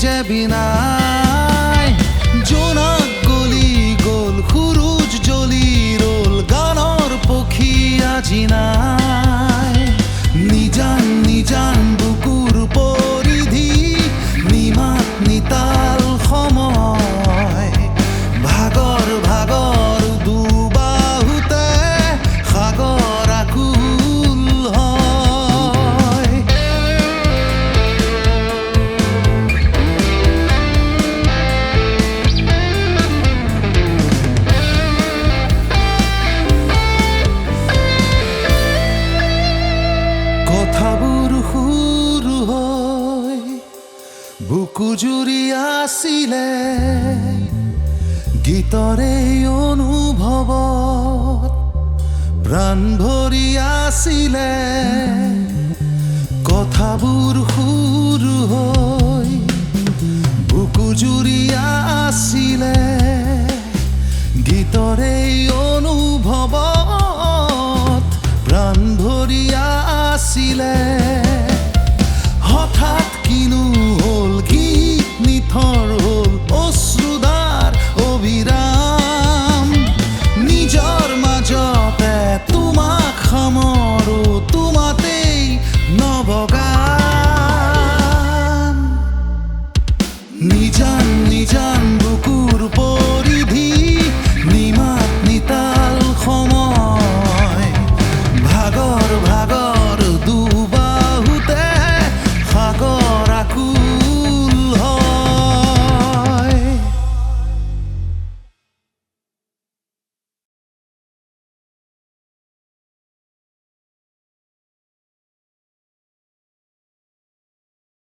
যাবি নাই জোনাক গলি গ'ল সুৰুজ জ্বলি ৰ'ল গানৰ পক্ষী আজি নাই নিজান নিজান বুকুৰ পৰিধি নিমাত নিতাল সময় ভাগৰ ভাগৰ দুবাহুতে সাগৰ আকুল হয় কথাবোৰ সুৰ হৈ বুকু জুৰি আছিলে গীতৰে অনুভৱত প্ৰাণ ভৰি আছিলে কথাবোৰ সুৰ